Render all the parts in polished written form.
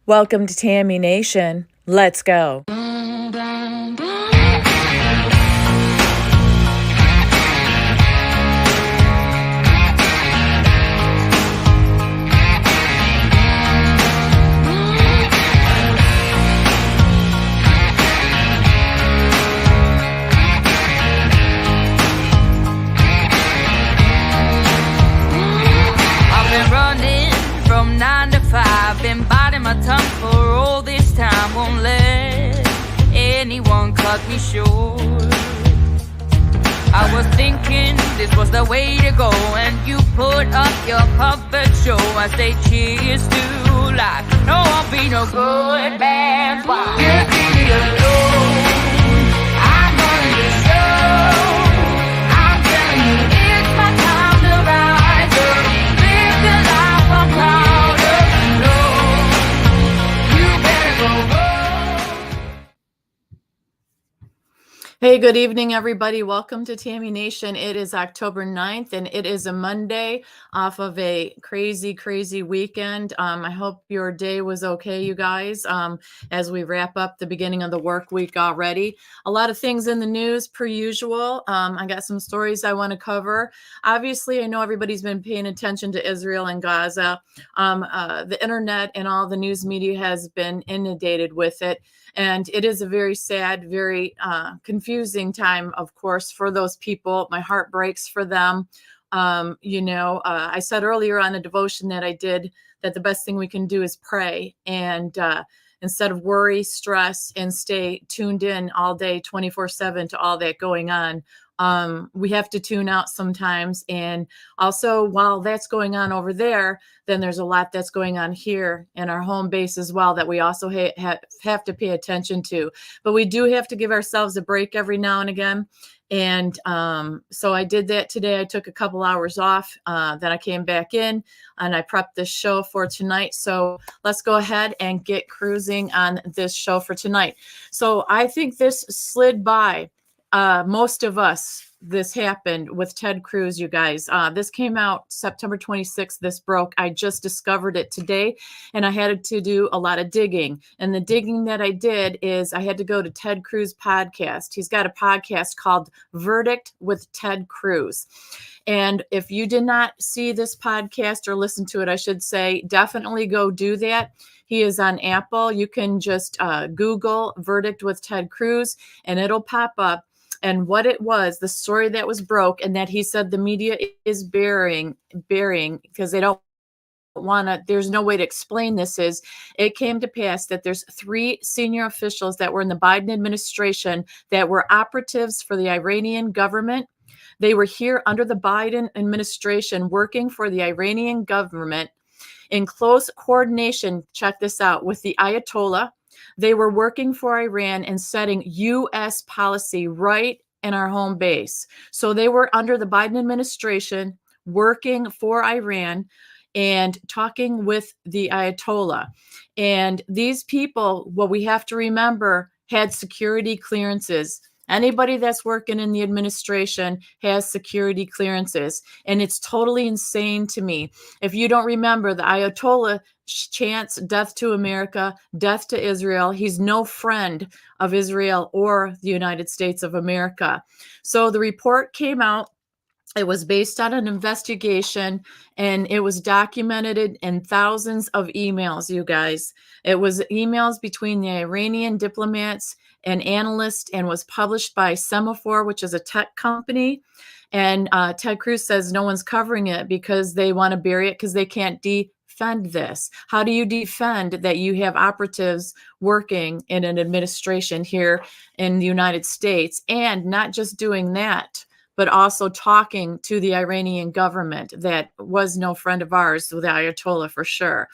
Welcome to Tammy Nation. Let's go. From 9 to 5, been biting my tongue for all this time. Won't let anyone cut me short. I was thinking this was the way to go, and you put up your puppet show. I say cheers to life. No, I'll be no good man. Just leave me alone. I'm running the show. I'm telling you, it's my time to rise up. Live the life I'm proud of. No, you better go home. Hey, good evening, everybody. Welcome to Tammy Nation. It is October 9th, and it is a Monday off of a crazy, crazy weekend. I hope your day was okay, you guys, as we wrap up the beginning of the work week already. A lot of things in the news, per usual. I got some stories I want to cover. Obviously, I know everybody's been paying attention to Israel and Gaza. The internet and all the news media has been inundated with it. And it is a very sad, very confusing time, of course, for those people. My heart breaks for them. I said earlier on a devotion that I did that the best thing we can do is pray. And instead of worry, stress, and stay tuned in all day, 24/7 to all that going on. We have to tune out sometimes. And also, while that's going on over there, then there's a lot that's going on here in our home base as well that we also have to pay attention to. But we do have to give ourselves a break every now and again. And so I did that today. I took a couple hours off. Then I came back in and I prepped this show for tonight. So let's go ahead and get cruising on this show for tonight. So I think this slid by most of us. This happened with Ted Cruz, you guys. This came out September 26th. This broke. I just discovered it today, and I had to do a lot of digging. And the digging that I did is I had to go to Ted Cruz podcast. He's got a podcast called Verdict with Ted Cruz. And if you did not see this podcast or listen to it, I should say, definitely go do that. He is on Apple. You can just Google Verdict with Ted Cruz, and it'll pop up. And what it was, the story that was broke, and that he said the media is burying because they don't want to, there's no way to explain this, is it came to pass that there's 3 senior officials that were in the Biden administration that were operatives for the Iranian government. They were here under the Biden administration working for the Iranian government in close coordination, check this out, with the Ayatollah. They were working for Iran and setting U.S. policy right in our home base. So they were under the Biden administration working for Iran and talking with the Ayatollah. And these people, what we have to remember, had security clearances. Anybody that's working in the administration has security clearances. And it's totally insane to me. If you don't remember, the Ayatollah chants death to America, death to Israel. He's no friend of Israel or the United States of America. So the report came out. It was based on an investigation, and it was documented in thousands of emails, you guys. It was emails between the Iranian diplomats and analysts, and was published by Semaphore, which is a tech company. And Ted Cruz says no one's covering it because they want to bury it because they can't defend this. How do you defend that you have operatives working in an administration here in the United States, and not just doing that, but also talking to the Iranian government that was no friend of ours, with the Ayatollah for sure.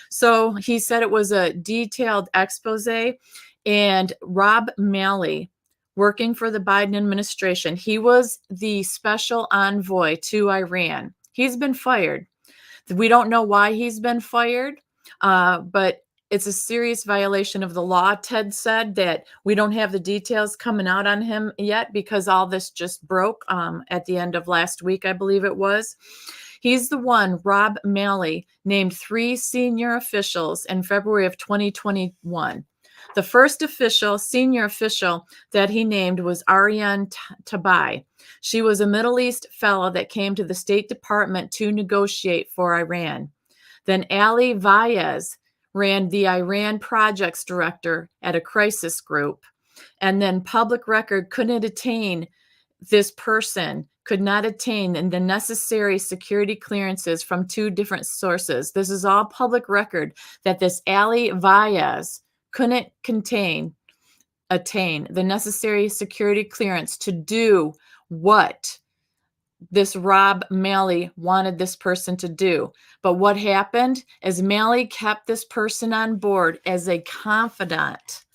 So he said it was a detailed expose. And Rob Malley, working for the Biden administration, he was the special envoy to Iran. He's been fired. We don't know why he's been fired, but it's a serious violation of the law. Ted said that we don't have the details coming out on him yet because all this just broke at the end of last week, I believe it was. He's the one, Rob Malley, named 3 senior officials in February of 2021. The first senior official that he named was Ariane Tabai. She was a Middle East fellow that came to the State Department to negotiate for Iran. Then Ali Vaez ran the Iran projects director at a crisis group. And then public record could not attain the necessary security clearances from 2 different sources. This is all public record that this Ali Vaez couldn't attain the necessary security clearance to do what this Rob Malley wanted this person to do. But what happened is Malley kept this person on board as a confidant,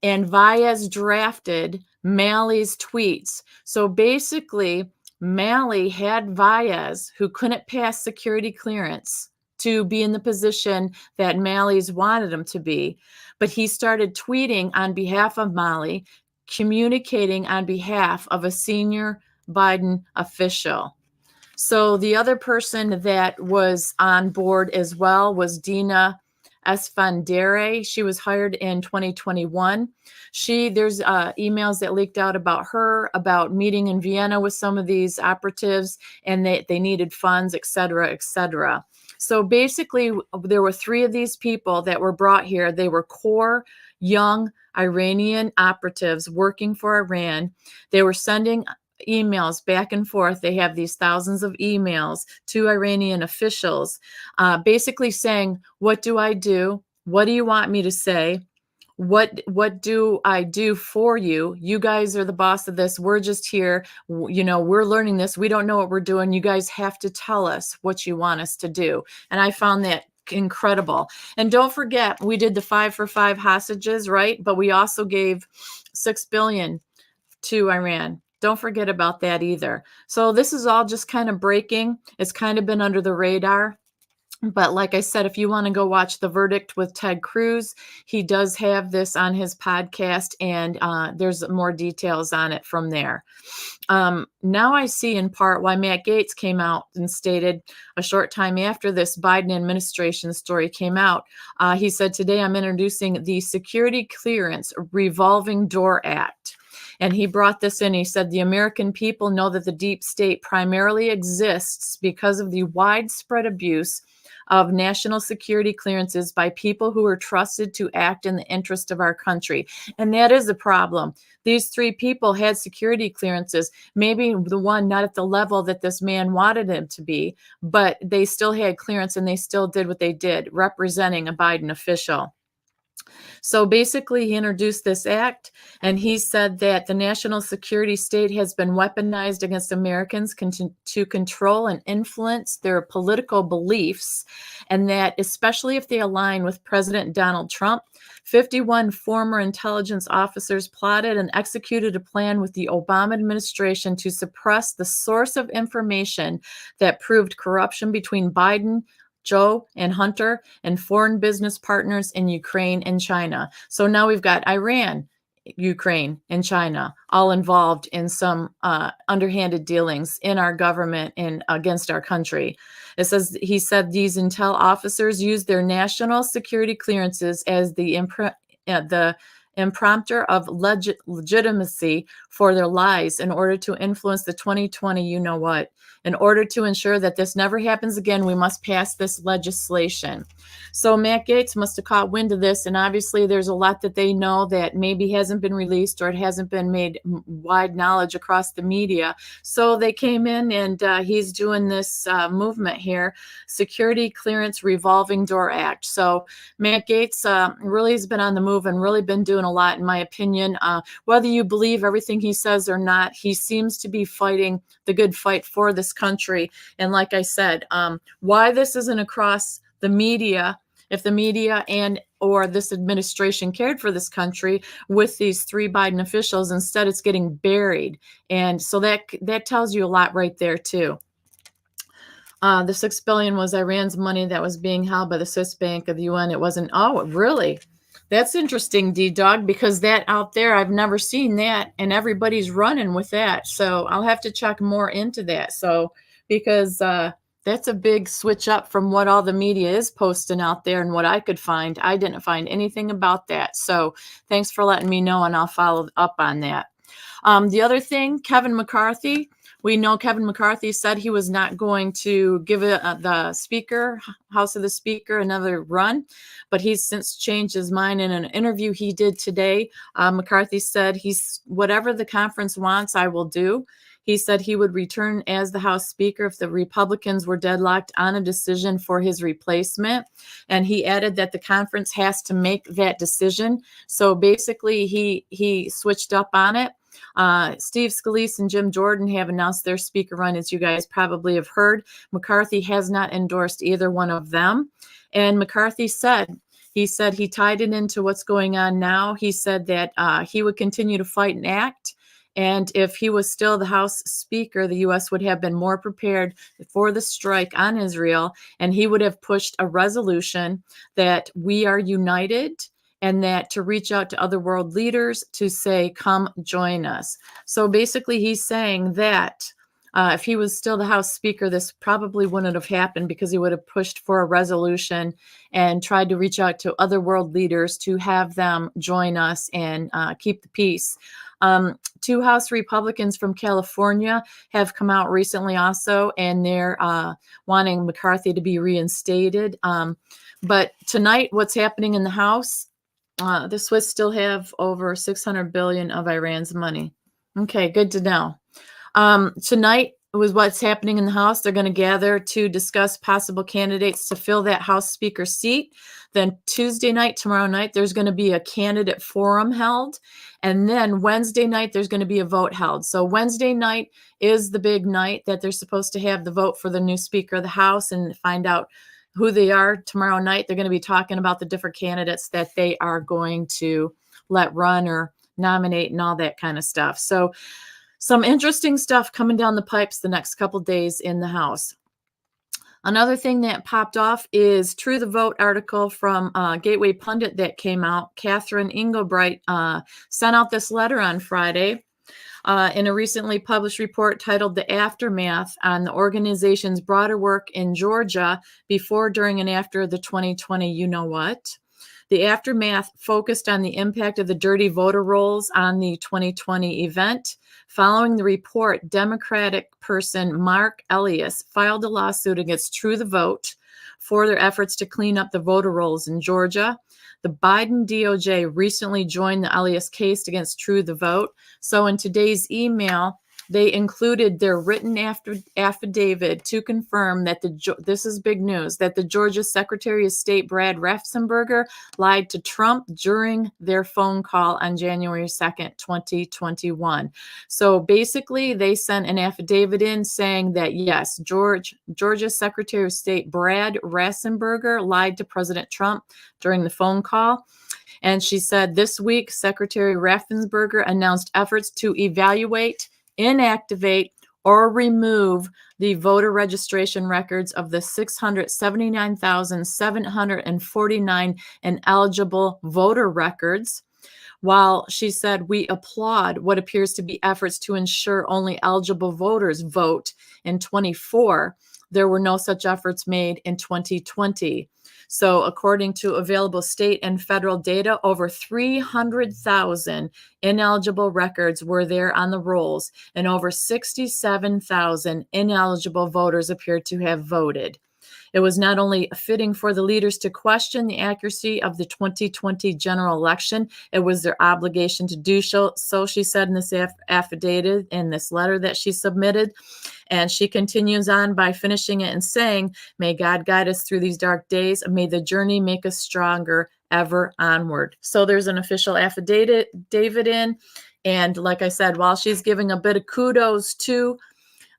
and Vaez drafted Malley's tweets. So basically, Malley had Vaez, who couldn't pass security clearance, to be in the position that Malley's wanted him to be. But he started tweeting on behalf of Malley, communicating on behalf of a senior Biden official. So the other person that was on board as well was Dina Esfandere. She was hired in 2021. There's emails that leaked out about her, about meeting in Vienna with some of these operatives, and they needed funds, et cetera, et cetera. So basically, there were 3 of these people that were brought here. They were core young Iranian operatives working for Iran. They were sending emails back and forth. They have these thousands of emails to Iranian officials, basically saying, what do I do? What do you want me to say? What do I do for you? You guys are the boss of this. We're just here. We're learning this. We don't know what we're doing. You guys have to tell us what you want us to do. And I found that incredible. And don't forget, we did the 5 for 5 hostages, right? But we also gave $6 billion to Iran. Don't forget about that either. So this is all just kind of breaking. It's kind of been under the radar. But like I said, if you want to go watch The Verdict with Ted Cruz, he does have this on his podcast, and there's more details on it from there. Now I see in part why Matt Gaetz came out and stated a short time after this Biden administration story came out. He said, today I'm introducing the Security Clearance Revolving Door Act. And he brought this in. He said, the American people know that the deep state primarily exists because of the widespread abuse of national security clearances by people who are trusted to act in the interest of our country. And that is a problem. These 3 people had security clearances, maybe the one not at the level that this man wanted him to be, but they still had clearance and they still did what they did, representing a Biden official. So basically, he introduced this act, and he said that the national security state has been weaponized against Americans to control and influence their political beliefs, and that especially if they align with President Donald Trump, 51 former intelligence officers plotted and executed a plan with the Obama administration to suppress the source of information that proved corruption between Biden, Joe and Hunter, and foreign business partners in Ukraine and China. So now we've got Iran, Ukraine, and China all involved in some underhanded dealings in our government and against our country. It says, he said these intel officers used their national security clearances as the imprimatur of legitimacy for their lies in order to influence the 2020 you-know-what. In order to ensure that this never happens again, we must pass this legislation. So Matt Gaetz must have caught wind of this, and obviously there's a lot that they know that maybe hasn't been released or it hasn't been made wide knowledge across the media. So they came in, and he's doing this movement here, Security Clearance Revolving Door Act. So Matt Gaetz really has been on the move and really been doing a lot, in my opinion. Whether you believe everything he says or not, he seems to be fighting the good fight for this country. And like I said, why this isn't across the media, if the media and or this administration cared for this country with these 3 Biden officials, instead it's getting buried. And so that tells you a lot right there too. The $6 billion was Iran's money that was being held by the Swiss Bank of the UN. It wasn't. Oh, really? That's interesting, D-Dog, because that out there, I've never seen that, and everybody's running with that. So I'll have to check more into that. So because That's a big switch up from what all the media is posting out there and what I could find. I didn't find anything about that. So thanks for letting me know, and I'll follow up on that. The other thing, Kevin McCarthy, we know Kevin McCarthy said he was not going to give the Speaker, House of the Speaker, another run, but he's since changed his mind. In an interview he did today, McCarthy said whatever the conference wants, I will do. He said he would return as the House Speaker if the Republicans were deadlocked on a decision for his replacement. And he added that the conference has to make that decision. So basically, he switched up on it. Steve Scalise and Jim Jordan have announced their speaker run, as you guys probably have heard. McCarthy has not endorsed either one of them. And McCarthy said he tied it into what's going on now. He said that he would continue to fight and act. And if he was still the House Speaker, the U.S. would have been more prepared for the strike on Israel, and he would have pushed a resolution that we are united and that to reach out to other world leaders to say, come join us. So basically, he's saying that if he was still the House Speaker, this probably wouldn't have happened because he would have pushed for a resolution and tried to reach out to other world leaders to have them join us and keep the peace. Two House Republicans from California have come out recently also, and they're wanting McCarthy to be reinstated. But tonight, what's happening in the House? The Swiss still have over 600 billion of Iran's money. Okay, good to know. Tonight was what's happening in the House. They're going to gather to discuss possible candidates to fill that House Speaker seat. Then Tuesday night, tomorrow night, there's going to be a candidate forum held. And then Wednesday night, there's going to be a vote held. So Wednesday night is the big night that they're supposed to have the vote for the new Speaker of the House and find out who they are. Tomorrow night, they're going to be talking about the different candidates that they are going to let run or nominate and all that kind of stuff. So some interesting stuff coming down the pipes the next couple days in the House. Another thing that popped off is True the Vote article from Gateway Pundit that came out. Catherine Engelbright sent out this letter on Friday in a recently published report titled The Aftermath on the organization's broader work in Georgia before, during, and after the 2020 you-know-what. The aftermath focused on the impact of the dirty voter rolls on the 2020 event. Following the report, Democratic person Mark Elias filed a lawsuit against True the Vote for their efforts to clean up the voter rolls in Georgia. The Biden DOJ recently joined the Elias case against True the Vote. So in today's email, they included their written affidavit to confirm that this is big news, that the Georgia Secretary of State Brad Raffensperger lied to Trump during their phone call on January 2nd, 2021. So basically, they sent an affidavit in saying that, yes, Georgia Secretary of State Brad Raffensperger lied to President Trump during the phone call. And she said this week, Secretary Raffensperger announced efforts to evaluate, inactivate, or remove the voter registration records of the 679,749 ineligible voter records. While she said, we applaud what appears to be efforts to ensure only eligible voters vote in 24, there were no such efforts made in 2020. So according to available state and federal data, over 300,000 ineligible records were there on the rolls, and over 67,000 ineligible voters appeared to have voted. It was not only fitting for the leaders to question the accuracy of the 2020 general election, it was their obligation to do so, she said in this affidavit, in this letter that she submitted. And she continues on by finishing it and saying, may God guide us through these dark days. May the journey make us stronger ever onward. So there's an official affidavit in. And like I said, while she's giving a bit of kudos to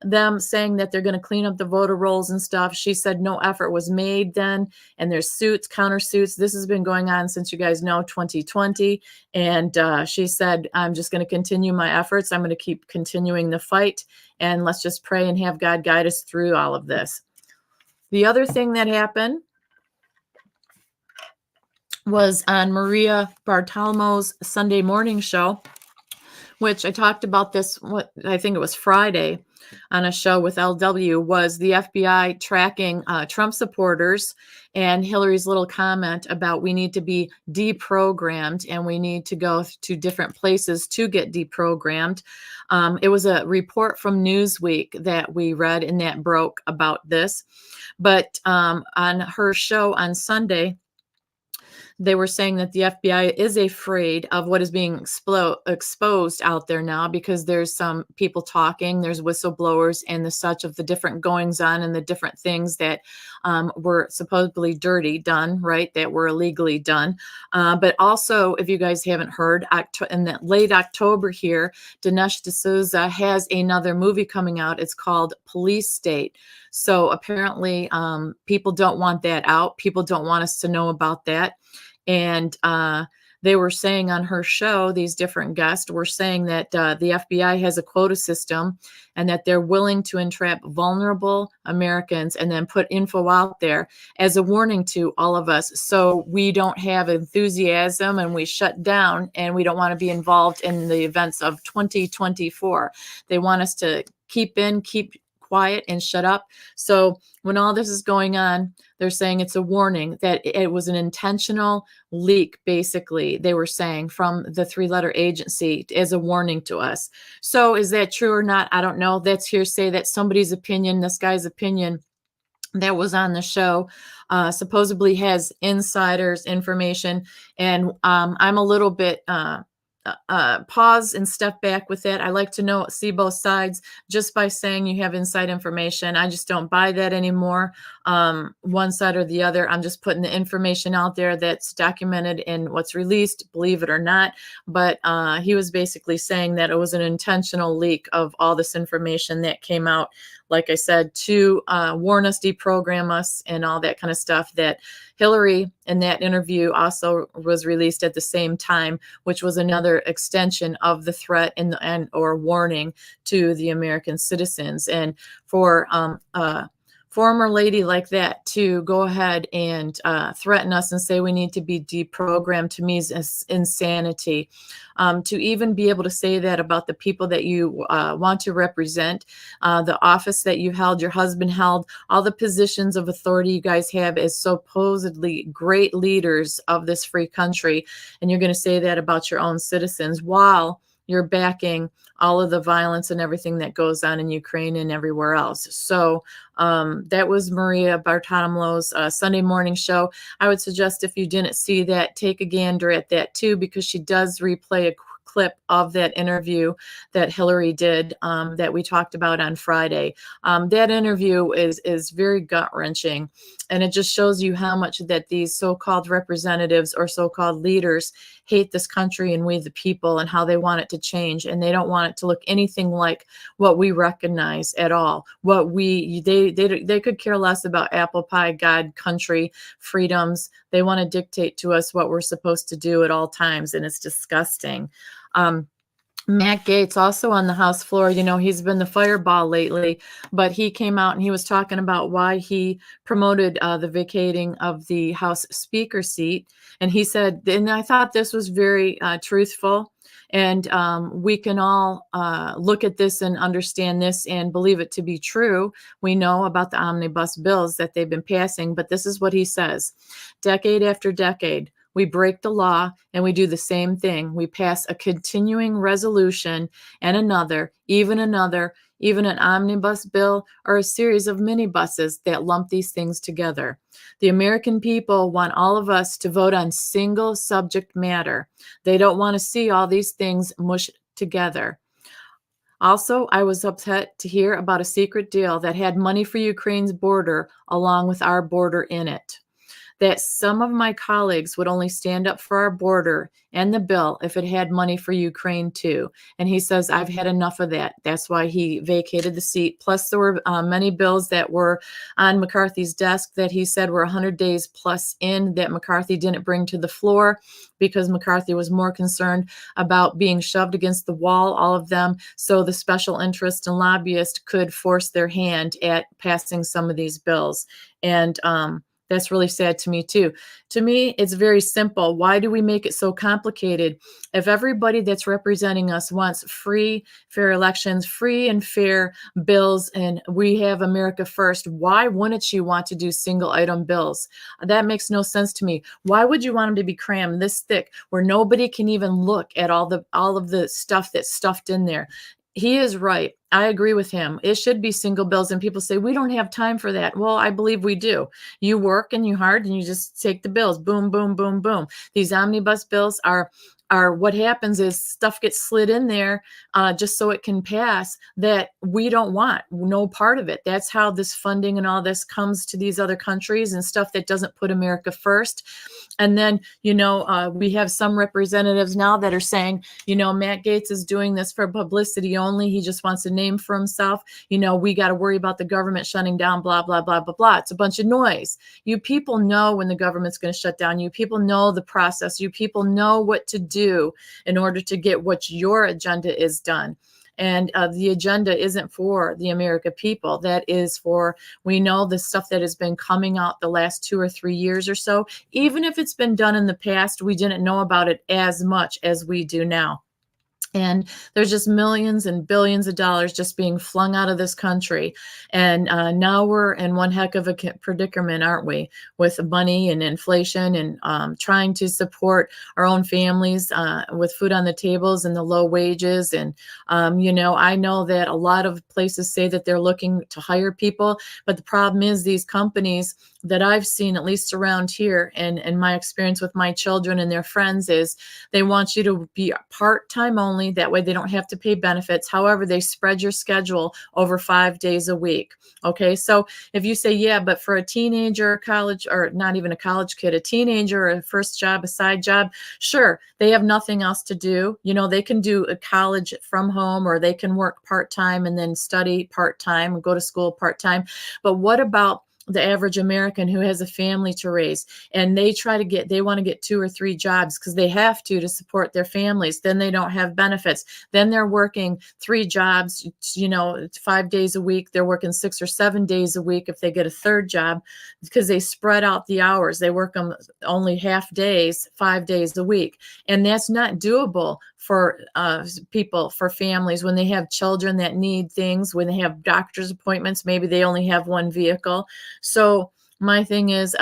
them, saying that they're going to clean up the voter rolls and stuff, she said no effort was made then. And there's suits, countersuits. This has been going on since, you guys know, 2020. And she said, I'm just going to continue my efforts. I'm going to keep continuing the fight. And let's just pray and have God guide us through all of this. The other thing that happened was on Maria Bartiromo's Sunday morning show, which I talked about this, I think it was Friday. on a show with LW was the FBI tracking Trump supporters and Hillary's little comment about we need to be deprogrammed and we need to go to different places to get deprogrammed. It was a report from Newsweek that we read and that broke about this. But on her show on Sunday, they were saying that the FBI is afraid of what is being exposed out there now because there's some people talking, there's whistleblowers and the such of the different goings on and the different things that were supposedly dirty done, right, that were illegally done. But also, if you guys haven't heard, in that late October here, Dinesh D'Souza has another movie coming out. It's called Police State. So apparently people don't want that out. People don't want us to know about that. And they were saying on her show, these different guests were saying that the FBI has a quota system and that they're willing to entrap vulnerable Americans and then put info out there as a warning to all of us. So we don't have enthusiasm and we shut down and we don't want to be involved in the events of 2024. They want us to keep quiet and shut up. So when all this is going on, they're saying it's a warning that it was an intentional leak, basically, they were saying, from the three-letter agency as a warning to us. So is that true or not? I don't know. That's hearsay. That's somebody's opinion, this guy's opinion that was on the show, supposedly has insiders information. And I'm a little bit pause and step back with it. I like to see both sides just by saying you have inside information. I just don't buy that anymore. One side or the other. I'm just putting the information out there that's documented in what's released, believe it or not. But he was basically saying that it was an intentional leak of all this information that came out, like I said, to warn us, deprogram us, and all that kind of stuff. That Hillary in that interview also was released at the same time, which was another extension of the threat and or warning to the American citizens. And for former lady like that to go ahead and threaten us and say we need to be deprogrammed, to me is insanity. To even be able to say that about the people that you want to represent, the office that you held, your husband held, all the positions of authority you guys have as supposedly great leaders of this free country, and you're going to say that about your own citizens while you're backing all of the violence and everything that goes on in Ukraine and everywhere else. So that was Maria Bartolomew's Sunday morning show. I would suggest if you didn't see that, take a gander at that too, because she does replay a clip of that interview that Hillary did that we talked about on Friday. That interview is very gut-wrenching, and it just shows you how much that these so-called representatives or so-called leaders hate this country and we the people, and how they want it to change, and they don't want it to look anything like what we recognize at all. What they could care less about apple pie, God, country, freedoms. They want to dictate to us what we're supposed to do at all times, and it's disgusting. Matt Gaetz, also on the House floor, he's been the fireball lately, but he came out and he was talking about why he promoted the vacating of the House Speaker seat. And he said, and I thought this was very truthful, and we can all look at this and understand this and believe it to be true. We know about the omnibus bills that they've been passing, but this is what he says. Decade after decade, we break the law and we do the same thing. We pass a continuing resolution and another, even an omnibus bill or a series of minibuses that lump these things together. The American people want all of us to vote on single subject matter. They don't want to see all these things mushed together. Also, I was upset to hear about a secret deal that had money for Ukraine's border along with our border in it. That some of my colleagues would only stand up for our border and the bill if it had money for Ukraine too. And he says, I've had enough of that. That's why he vacated the seat. Plus, there were many bills that were on McCarthy's desk that he said were 100 days plus in that McCarthy didn't bring to the floor because McCarthy was more concerned about being shoved against the wall, all of them, so the special interest and lobbyists could force their hand at passing some of these bills. And That's really sad to me too. To me, it's very simple. Why do we make it so complicated? If everybody that's representing us wants free, fair elections, free and fair bills, and we have America first, why wouldn't you want to do single item bills? That makes no sense to me. Why would you want them to be crammed this thick where nobody can even look at all of the stuff that's stuffed in there? He is right. I agree with him. It should be single bills. And people say, we don't have time for that. Well, I believe we do. You work and you hard and you just take the bills. Boom, boom, boom, boom. These omnibus bills are what happens is stuff gets slid in there just so it can pass that we don't want no part of it. That's how this funding and all this comes to these other countries and stuff that doesn't put America first. And then, we have some representatives now that are saying, Matt Gaetz is doing this for publicity only. He just wants a name for himself. We got to worry about the government shutting down, blah, blah, blah, blah, blah. It's a bunch of noise. You people know when the government's going to shut down. You people know the process. You people know what to do in order to get what your agenda is done. And the agenda isn't for the American people. That is for, we know the stuff that has been coming out the last 2 or 3 years or so. Even if it's been done in the past, we didn't know about it as much as we do now. And there's just millions and billions of dollars just being flung out of this country. And now we're in one heck of a predicament, aren't we? With money and inflation and trying to support our own families with food on the tables and the low wages. And, I know that a lot of places say that they're looking to hire people. But the problem is these companies that I've seen, at least around here, and my experience with my children and their friends, is they want you to be part-time only. That way they don't have to pay benefits. However, they spread your schedule over 5 days a week. Okay, so if you say, yeah, but for a teenager, college, or not even a college kid, a teenager, or a first job, a side job, sure, they have nothing else to do. They can do a college from home, or they can work part-time and then study part-time and go to school part-time. But what about the average American who has a family to raise, and they want to get 2 or 3 jobs because they have to support their families? Then they don't have benefits. Then they're working 3 jobs, 5 days a week. They're working 6 or 7 days a week if they get a third job, because they spread out the hours. They work them only half days, 5 days a week. And that's not doable for people, for families, when they have children that need things, when they have doctor's appointments. Maybe they only have 1 vehicle. So my thing is,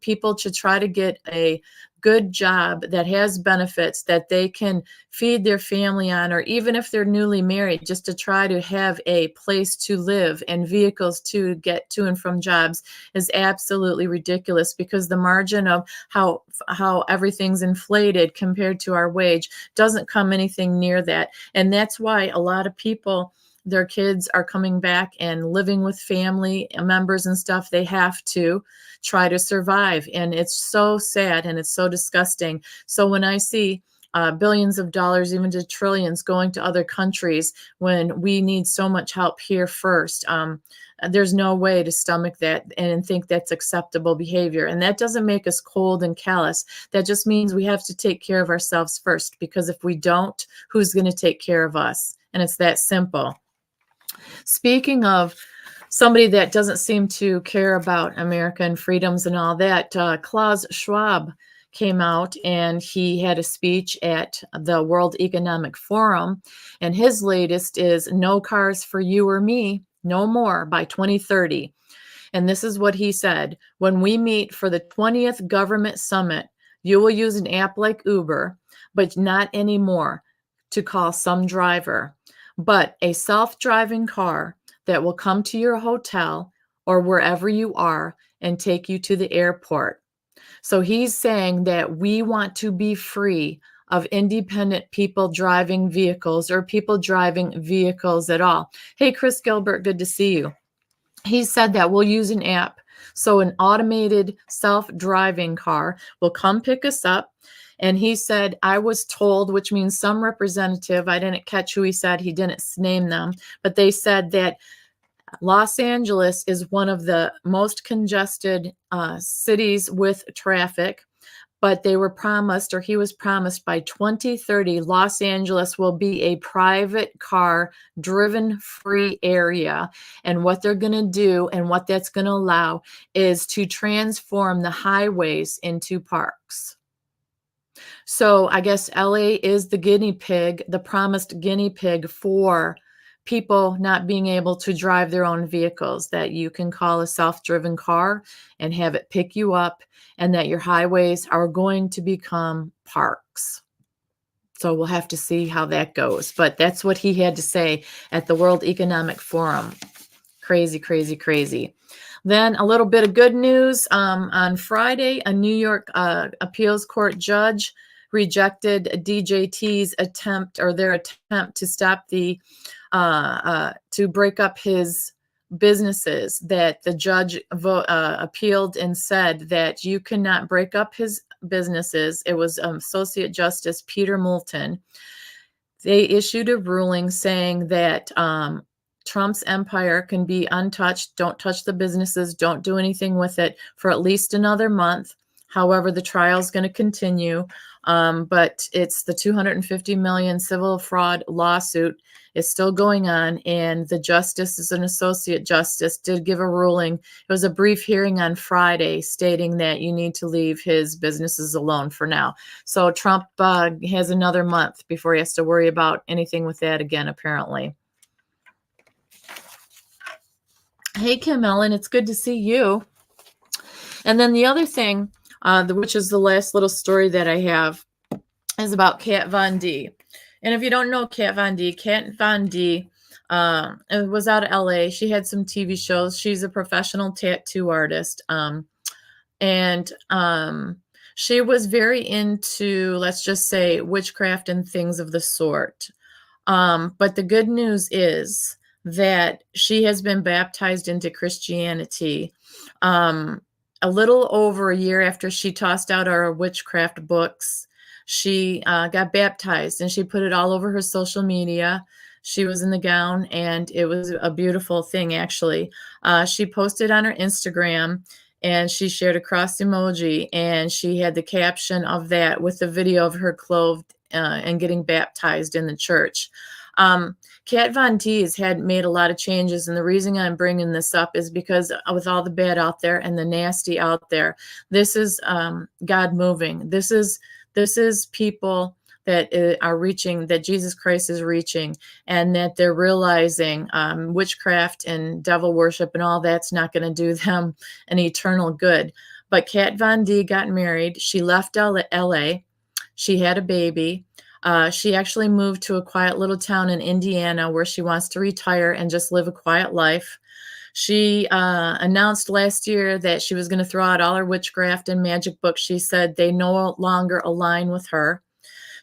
people should try to get a good job that has benefits that they can feed their family on, or even if they're newly married, just to try to have a place to live and vehicles to get to and from jobs is absolutely ridiculous, because the margin of how everything's inflated compared to our wage doesn't come anything near that. And that's why a lot of people, their kids are coming back and living with family members and stuff. They have to try to survive. And it's so sad and it's so disgusting. So when I see billions of dollars, even to trillions, going to other countries when we need so much help here first, there's no way to stomach that and think that's acceptable behavior. And that doesn't make us cold and callous. That just means we have to take care of ourselves first, because if we don't, who's going to take care of us? And it's that simple. Speaking of somebody that doesn't seem to care about American freedoms and all that, KLAUZ Schwab came out and he had a speech at the World Economic Forum. And his latest is no cars for you or me, no more, by 2030. And this is what he said: when we meet for the 20th government summit, you will use an app like Uber, but not anymore to call some driver, but a self-driving car that will come to your hotel or wherever you are and take you to the airport. So he's saying that we want to be free of independent people driving vehicles, or people driving vehicles at all. Hey, Chris Gilbert, good to see you. He said that we'll use an app. So an automated self-driving car will come pick us up. And he said, I was told, which means some representative, I didn't catch who he said, he didn't name them, but they said that Los Angeles is one of the most congested cities with traffic. but they were promised, or he was promised, by 2030, Los Angeles will be a private car driven free area. And what they're going to do and what that's going to allow is to transform the highways into parks. So I guess LA is the guinea pig, the promised guinea pig for people not being able to drive their own vehicles, that you can call a self-driven car and have it pick you up, and that your highways are going to become parks. So we'll have to see how that goes. But that's what he had to say at the World Economic Forum. Crazy, crazy, crazy. Then a little bit of good news. On Friday, a New York appeals court judge rejected DJT's attempt, or their attempt, to stop the to break up his businesses. That the judge appealed and said that you cannot break up his businesses. It was Associate Justice Peter Moulton. They issued a ruling saying that Trump's empire can be untouched. Don't touch the businesses. Don't do anything with it for at least another month. However, the trial is going to continue. But it's the $250 million civil fraud lawsuit is still going on. And the justice, is an associate justice, did give a ruling. It was a brief hearing on Friday stating that you need to leave his businesses alone for now. So Trump has another month before he has to worry about anything with that again, apparently. Hey, Kim Ellen, it's good to see you. And then the other thing, which is the last little story that I have, is about Kat Von D. And if you don't know Kat Von D, was out of LA. She had some TV shows. She's a professional tattoo artist. And she was very into, let's just say, witchcraft and things of the sort. But the good news is that she has been baptized into Christianity. A little over a year after she tossed out our witchcraft books, she got baptized, and she put it all over her social media. She was in the gown, and it was a beautiful thing, actually. She posted on her Instagram, and she shared a cross emoji, and she had the caption of that with the video of her clothed and getting baptized in the church. Kat Von D has made a lot of changes, and the reason I'm bringing this up is because with all the bad out there and the nasty out there, this is God moving. This is people that are reaching, that Jesus Christ is reaching, and that they're realizing witchcraft and devil worship and all that's not going to do them an eternal good. But Kat Von D got married. She left LA. She had a baby. She actually moved to a quiet little town in Indiana where she wants to retire and just live a quiet life. She announced last year that she was going to throw out all her witchcraft and magic books. She said they no longer align with her.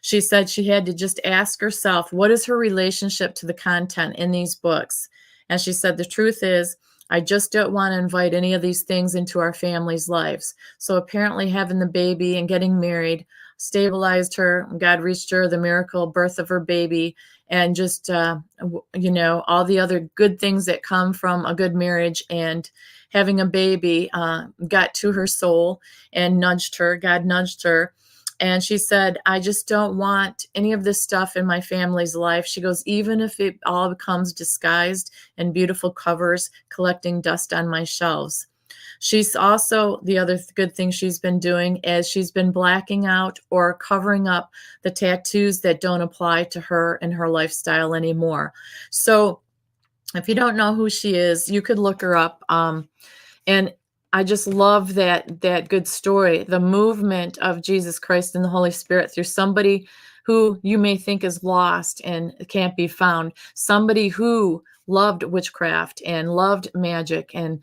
She said she had to just ask herself, what is her relationship to the content in these books? And she said, the truth is, I just don't want to invite any of these things into our family's lives. So apparently having the baby and getting married stabilized her. God reached her, the miracle birth of her baby, and just, all the other good things that come from a good marriage and having a baby got to her soul and nudged her. God nudged her. And she said, I just don't want any of this stuff in my family's life. She goes, even if it all becomes disguised and beautiful covers collecting dust on my shelves. She's also, the other good thing she's been doing is she's been blacking out or covering up the tattoos that don't apply to her and her lifestyle anymore. So if you don't know who she is, you could look her up. And I just love that good story, the movement of Jesus Christ and the Holy Spirit through somebody who you may think is lost and can't be found, somebody who loved witchcraft and loved magic and,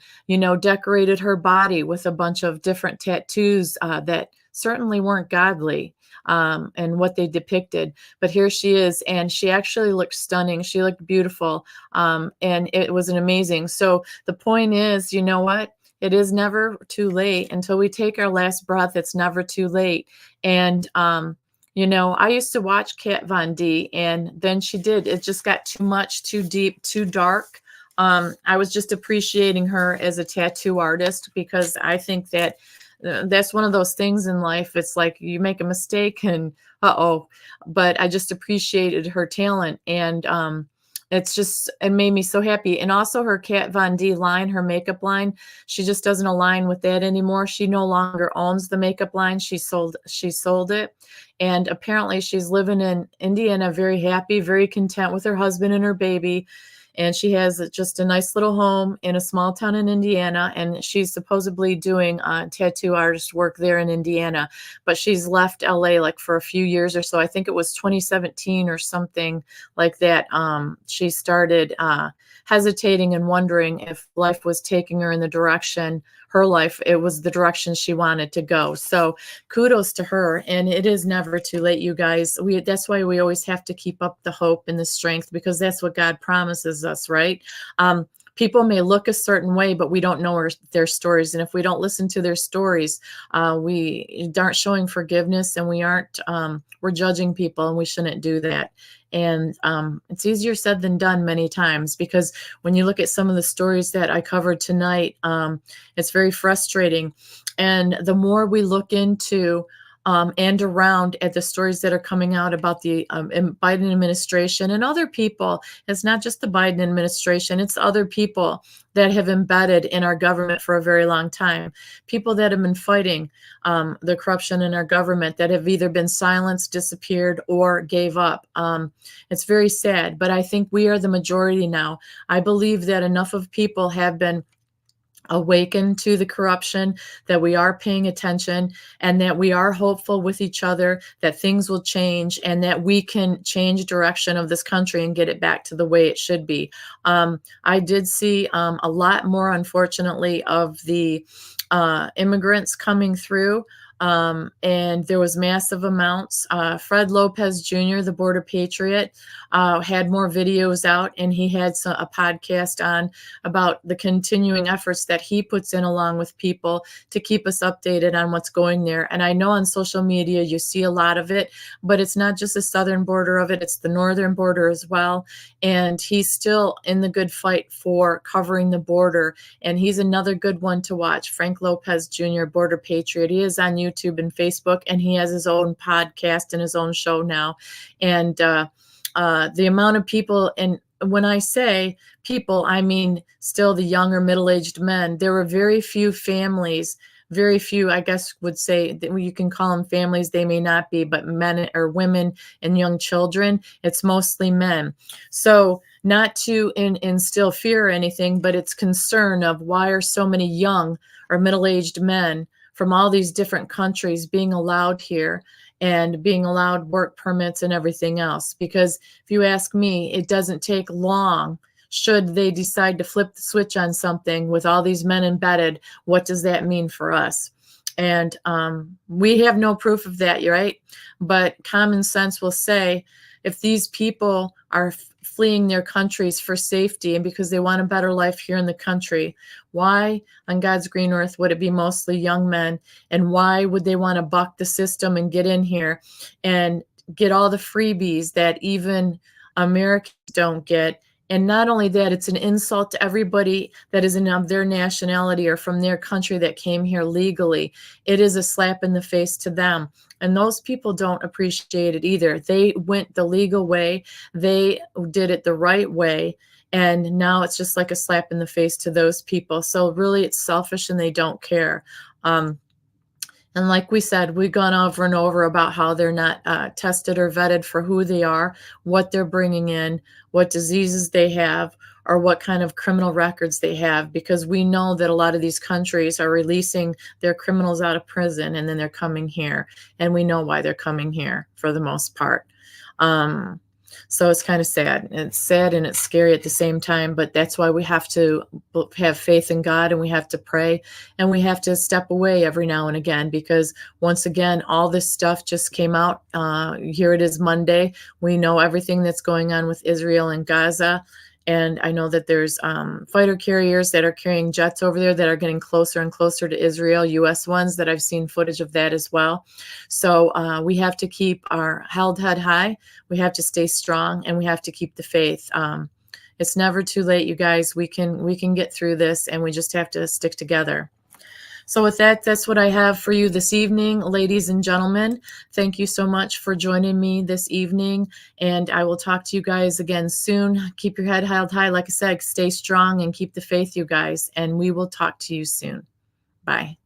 decorated her body with a bunch of different tattoos that certainly weren't godly and what they depicted. But here she is, and she actually looked stunning. She looked beautiful, and it was an amazing. So the point is, you know what? It is never too late. Until we take our last breath, it's never too late. And, I used to watch Kat Von D, and then it just got too much, too deep, too dark. I was just appreciating her as a tattoo artist because I think that that's one of those things in life. It's like you make a mistake and uh-oh. But I just appreciated her talent, and it made me so happy. And also her Kat Von D line, her makeup line, she just doesn't align with that anymore. She no longer owns the makeup line. She sold it. And apparently she's living in Indiana, very happy, very content with her husband and her baby. And she has just a nice little home in a small town in Indiana, and she's supposedly doing tattoo artist work there in Indiana. But she's left LA like for a few years or so. I think it was 2017 or something like that. She started hesitating and wondering if life was taking her in the direction, her life, it was the direction she wanted to go. So kudos to her. And it is never too late, you guys. That's why we always have to keep up the hope and the strength, because that's what God promises us, right? People may look a certain way, but we don't know their stories. And if we don't listen to their stories, we aren't showing forgiveness, and we're judging people, and we shouldn't do that. And it's easier said than done many times, because when you look at some of the stories that I covered tonight, it's very frustrating. And the more we look into and around at the stories that are coming out about the Biden administration and other people, it's not just the Biden administration, it's other people that have embedded in our government for a very long time, people that have been fighting the corruption in our government, that have either been silenced, disappeared, or gave up. It's very sad, but I think we are the majority now. I believe that enough of people have been awakened to the corruption, that we are paying attention, and that we are hopeful with each other that things will change, and that we can change direction of this country and get it back to the way it should be. I did see a lot more, unfortunately, of the immigrants coming through. And there was massive amounts. Fred Lopez Jr., the Border Patriot, had more videos out, and he had a podcast on about the continuing efforts that he puts in along with people to keep us updated on what's going there. And I know on social media you see a lot of it, but it's not just the southern border of it, it's the northern border as well. And he's still in the good fight for covering the border. And he's another good one to watch, Frank Lopez Jr., Border Patriot. He is on YouTube and Facebook, and he has his own podcast and his own show now. And the amount of people, and when I say people, I mean still the younger middle-aged men. There were very few families, very few, I guess would say, that you can call them families, they may not be, but men or women and young children, it's mostly men. So not to instill fear or anything, but it's concern of why are so many young or middle-aged men from all these different countries being allowed here and being allowed work permits and everything else. Because if you ask me, it doesn't take long. Should they decide to flip the switch on something with all these men embedded, what does that mean for us? And we have no proof of that, right? But common sense will say, if these people are fleeing their countries for safety and because they want a better life here in the country, why on God's green earth would it be mostly young men? And why would they want to buck the system and get in here and get all the freebies that even Americans don't get? And not only that, it's an insult to everybody that is of their nationality or from their country that came here legally. It is a slap in the face to them. And those people don't appreciate it either. They went the legal way. They did it the right way. And now it's just like a slap in the face to those people. So really it's selfish and they don't care. And like we said, we've gone over and over about how they're not tested or vetted for who they are, what they're bringing in, what diseases they have, or what kind of criminal records they have, because we know that a lot of these countries are releasing their criminals out of prison and then they're coming here. And we know why they're coming here for the most part. So it's kind of sad. It's sad and it's scary at the same time, but that's why we have to have faith in God, and we have to pray, and we have to step away every now and again, because once again, all this stuff just came out. Here it is Monday. We know everything that's going on with Israel and Gaza. And I know that there's fighter carriers that are carrying jets over there that are getting closer and closer to Israel, U.S. ones that I've seen footage of that as well. So we have to keep our held head high. We have to stay strong, and we have to keep the faith. It's never too late, you guys. We can get through this, and we just have to stick together. So with that, that's what I have for you this evening, ladies and gentlemen. Thank you so much for joining me this evening, and I will talk to you guys again soon. Keep your head held high. Like I said, stay strong and keep the faith, you guys, and we will talk to you soon. Bye.